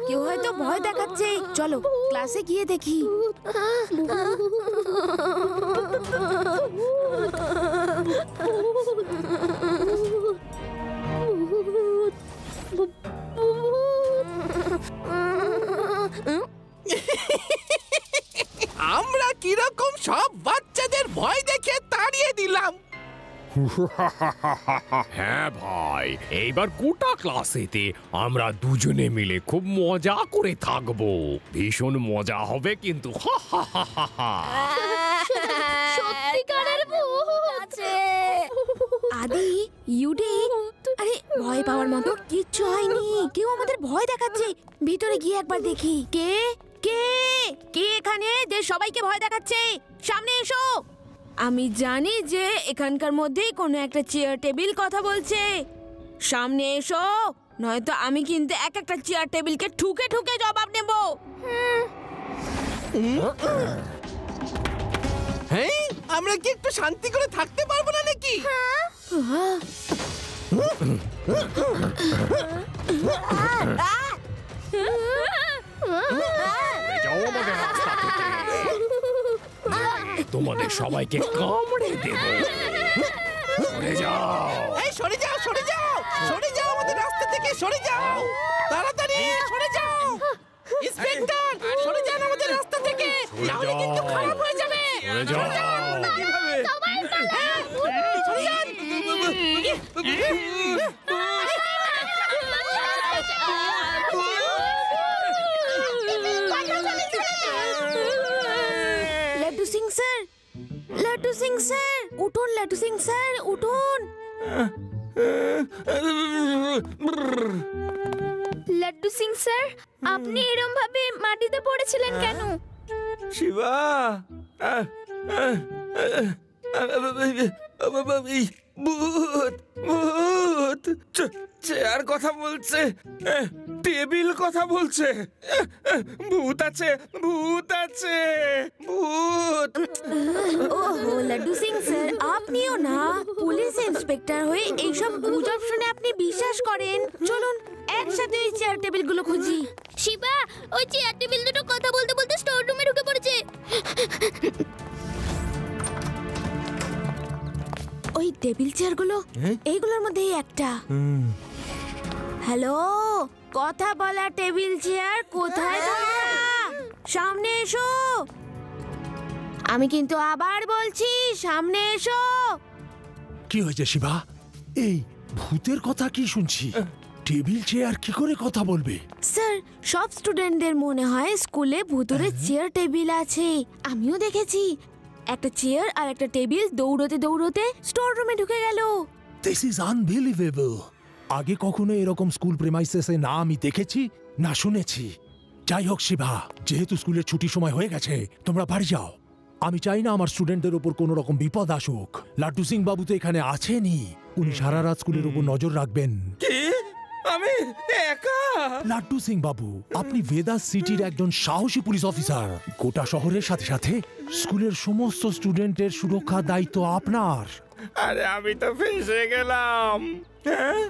কেউ হয়তো ভয় দেখাচ্ছে। চলো ক্লাসে গিয়ে দেখি। আমরা কিরকম সব বাচ্চাদের ভয় দেখে তাড়িয়ে দিলাম। হ্যাঁ ভাই, এইবার গোটা ক্লাসেতে আমরা দুজনে মিলে খুব মজা করে থাকবো। ভীষণ মজা হবে কিন্তু। সত্যিকারের ভূত আছে। আদি, ইউডি, আরে ভয় পাওয়ার মতো কিচ্ছু হয়নি। কেউ আমাদের ভয় দেখাচ্ছে। ভিতরে গিয়ে একবার দেখি। কে কে কে এখানে যে সবাইকে ভয় দেখাচ্ছে? সামনে এসো। আমি জানি যে এখানকার মধ্যেই কোনো একটা চেয়ার টেবিল কথা বলছে। সামনে এসো, নয়তো আমি কিন্তু এক একটা চেয়ার টেবিলকে ঠুকে ঠুকে জবাব নেব। হ্যাঁ, আমরা কি একটু শান্তি করে থাকতে পারবো না নাকি? যাও আমাদের রাস্তা থেকে। তোমাদের সবাইকে কামড়ে দেব। সরে যাও। এই সরে যাও, সরে যাও, সরে যাও আমাদের রাস্তা থেকে, সরে যাও তাড়াতাড়ি, সরে যাও। ইন্সপেক্টর, সরে যান আমাদের রাস্তা থেকে, নাহলে কিন্তু খারাপ হয়ে যাবে। সরে যাও। সরে যান। লাড্ডু সিং স্যার, লাড্ডু সিং স্যার, উঠুন। লাড্ডু সিং স্যার, উঠুন। লাড্ডু সিং স্যার, আপনি এরকম ভাবে মাটিতে পড়েছিলেন কেন? শিবা, ভূত ভূত, চেয়ার কথা বলছে, টেবিল কথা বলছে, ভূত আছে, ভূত আছে, ভূত। ওহো লাড্ডু সিং স্যার, আপনিও না পুলিশ ইন্সপেক্টর হয়ে এইসব গুজব শুনে আপনি বিশ্বাস করেন? চলুন একসাথে ওই চেয়ার টেবিলগুলো খুঁজি। শিবা, ওই চেয়ার টেবিল দুটো কথা বলতে বলতে স্টোর রুমে ঢুকে পড়েছে। ওই টেবিল চেয়ারগুলো এইগুলোর মধ্যেই একটা। হ্যালো, কথা বলা টেবিল চেয়ার কোথায় তোমরা? সামনে এসো। আমি কিন্তু আবার বলছি, সামনে এসো। কি হয়েছে শিবা? এই ভূতের কথা কি শুনছি? টেবিল চেয়ার কি করে কথা বলবে? স্যার, সব স্টুডেন্টদের মনে হয় স্কুলে ভুতুরে চেয়ার টেবিল আছে। আমিও দেখেছি একটা চেয়ার আর একটা টেবিল দৌড়তে দৌড়তে স্টোর রুমে ঢুকে গেল। This is unbelievable. আগে কখনো এরকম স্কুল প্রেমাইসেসে না আমি দেখেছি না শুনেছি। যাই হোক শিবা, যেহেতু স্কুলের ছুটি সময় হয়ে গেছে, তোমরা বাড়ি যাও। আমি চাই না আমার স্টুডেন্টদের উপর কোনো রকম বিপদ আসুক। লাড্ডু সিং বাবু তো এখানে আছেনই, উনি সারা রাত স্কুলের উপর নজর রাখবেন। কি? আমি একা? লাড্ডু সিং বাবু, আপনি ভেদাস সিটির একজন সাহসী পুলিশ অফিসার। গোটা শহরের সাথে সাথে স্কুলের সমস্ত স্টুডেন্টের সুরক্ষা দায়িত্ব আপনার। আরে আমি তো ফেঁসে গেলাম। হ্যাঁ,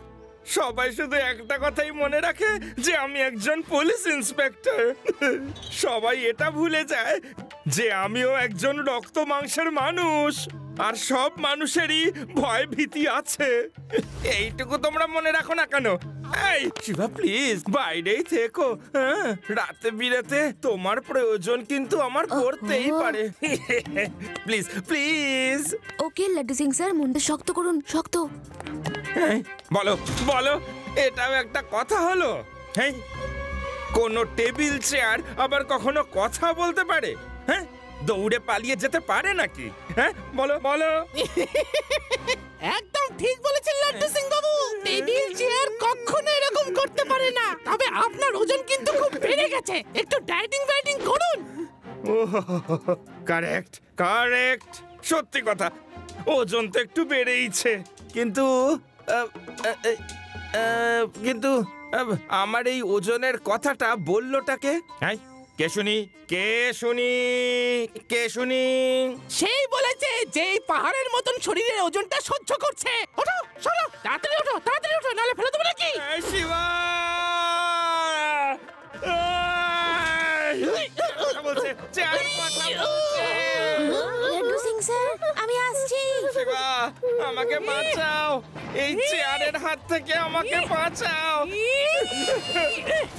সবাই শুধু একটা কথাই মনে রাখে যে আমি একজন পুলিশ ইন্সপেক্টর। সবাই এটা ভুলে যায় যে আমিও একজন রক্ত মাংসের মানুষ, আর সব মানুষেরই ভয় ভীতি আছে। এইটুকু তোমরা মনে রাখো না কেন? এই শিবা, প্লিজ বাইরেই থেকো। হ্যাঁ, রাতে বিরাতে তোমার প্রয়োজন কিন্তু আমার পড়তেই পারে। Please please. Okay Laddu Singh sir, মনটা শক্ত করুন, শক্ত। বলো বলো, এটাও একটা কথা হলো? হ্যাঁ, কোন টেবিল চেয়ার আবার কখনো কথা বলতে পারে? হ্যাঁ, দৌড়ে পালিয়ে যেতে পারে নাকি? হ্যাঁ, বলো বলো। একদম ঠিক বলেছেন লাড্ডু সিং বাবু। টেবিল চেয়ার কখনো এরকম করতে পারে না। তবে আপনার ওজন কিন্তু খুব বেড়ে গেছে, একটু ডায়েটিং করুন। কারেক্ট কারেক্ট, সত্যি কথা, ওজন তো একটু বেড়েইছে, কিন্তু কিন্তু আমার এই ওজনের কথাটা বললোটাকে? হ্যাঁ, কে শুনি, কে শুনি, কে শুনি? সেই বলেছে যে এই পাহাড়ের মতন শরীরের ওজনটা সহ্য করছে। ওঠো, সরো, তাড়াতাড়ি ওঠো, নাহলে ফেলে দেবো নাকি? শিবা, চেয়ার কথা বলছে। লাড্ডু সিং স্যার, আমি আসছি। শিবা, আমাকে বাঁচাও, এই চেয়ারের হাত থেকে আমাকে বাঁচাও।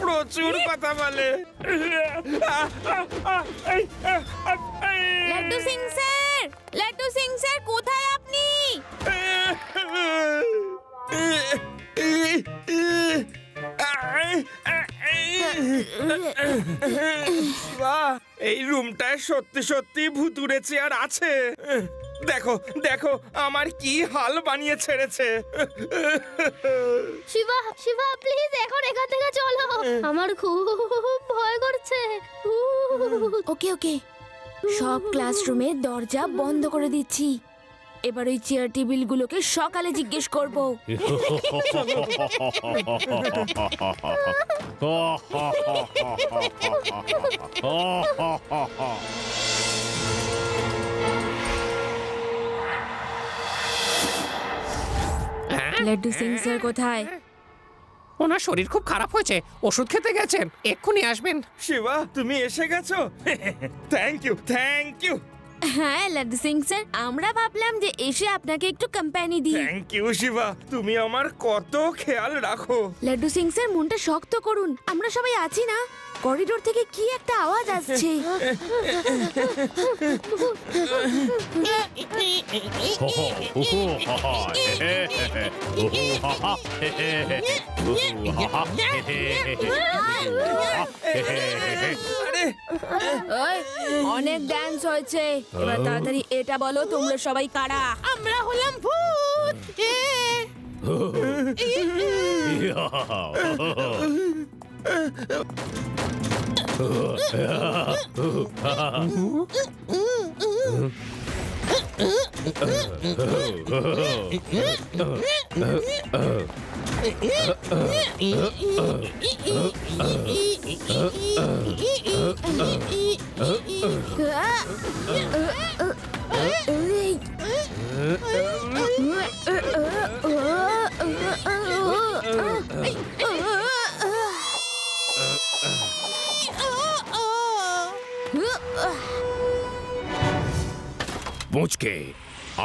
প্রচুর কথা বলে। লাড্ডু সিং স্যার, লাড্ডু সিং স্যার, কোথায় আপনি? বাহ, এই রুমটায় সত্যি সত্যি ভুতুড়ে চেয়ার আছে। দেখো দেখো আমার কি হাল বানিয়ে ছেড়েছে। শিবা শিবা প্লিজ এখন এখান থেকে চলো, আমার খুব ভয় করছে। ওকে ওকে, সব ক্লাসরুমের দরজা বন্ধ করে দিচ্ছি। এবার ওই চেয়ার টেবিলগুলোকে সকালে জিজ্ঞেস করব। লাড্ডু সিং স্যার কোথায়? ওনার শরীর খুব খারাপ হয়েছে, ওষুধ খেতে গেছেন, এক্ষুনি আসবেন। শিবা, তুমি এসে গেছো? থ্যাংক ইউ থ্যাংক ইউ হ্যাঁ লাড্ডু সিং স্যার, আমরা ভাবলাম যে এসে আপনাকে একটু কোম্পানি দিই। থ্যাংক ইউ শিবা, তুমি আমার কত খেয়াল রাখো। লাড্ডু সিং স্যার, মনটা শক্ত করুন, আমরা সবাই আছি না। করিডোর থেকে কি একটা আওয়াজ আসছে। আরে ওই, অনেক ডান্স হয়েছে, এবার তাড়াতাড়ি এটা বলো, তোমরা সবাই কারা? আমরা হলাম ভূত। মুচকে,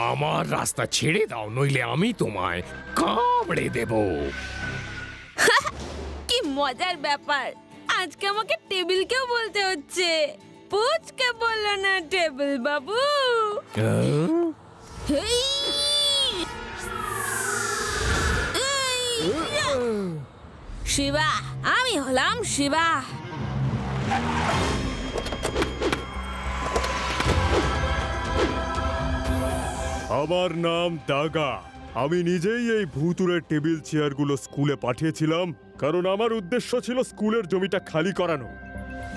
আমার রাস্তা ছেড়ে দাও, নইলে আমি তোমায় কামড়ে দেব। কি মজার ব্যাপার, আজকে আমাকে টেবিলকেও বলতে হচ্ছে। পুচকে বললো না টেবিল বাবু। হেই! শিবা, আমি হলাম শিবা। আমার নাম দাগা। আমি নিজেই এই ভুতুড়ে টেবিল চেয়ারগুলো স্কুলে পাঠিয়েছিলাম, কারণ আমার উদ্দেশ্য ছিল স্কুলের জমিটা খালি করানো।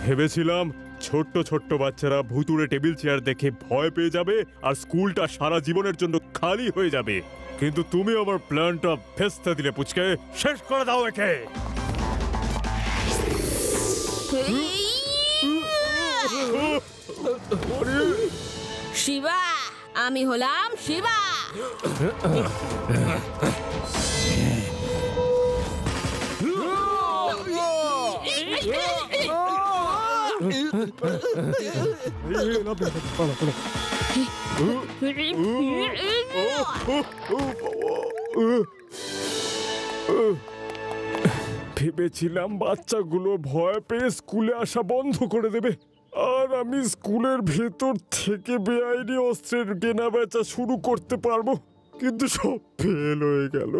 ভেবেছিলাম ছোট্ট ছোট্ট বাচ্চারা ভুতুড়ে টেবিল চেয়ার দেখে ভয় পেয়ে যাবে আর স্কুলটা সারা জীবনের জন্য খালি হয়ে যাবে। কিন্তু তুমি আমার প্ল্যানটা ভেস্তে দিলে পুচকে। শেষ করে দাও একে। শিবা, আমি হলাম শিবা। ভেবেছিলাম বাচ্চাগুলো ভয় পেয়ে স্কুলে আসা বন্ধ করে দেবে, আর আমি স্কুলের ভেতর থেকে বেআইনি অস্ত্রের কেনা বেচা শুরু করতে পারবো, কিন্তু সব ফেল হয়ে গেল।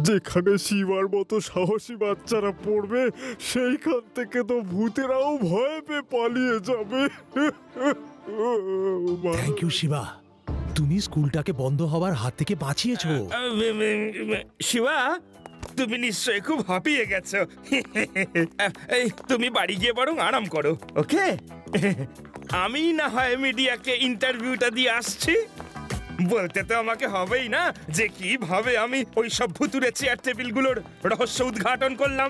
যেখানে শিবার মতো সাহসী বাচ্চারা পড়বে, সেইখান থেকে তো ভূতেরাও ভয় পেয়ে পালিয়ে যাবে। থ্যাংক ইউ শিবা, তুমি স্কুলটাকে বন্ধ হওয়ার হাত থেকে বাঁচিয়েছো। শিবা, তুমি নিশ্চয়ই খুব হাঁপিয়ে গেছো। এই তুমি বাড়ি গিয়ে বরং আরাম করো, ওকে? আমি না হয় মিডিয়াকে ইন্টারভিউটা দিয়ে আসছি। বলতে তো আমাকে হবেই না যে কিভাবে আমি ওই সব ভুতুরে চেয়ার টেবিলগুলোর রহস্য উদ্ঘাটন করলাম।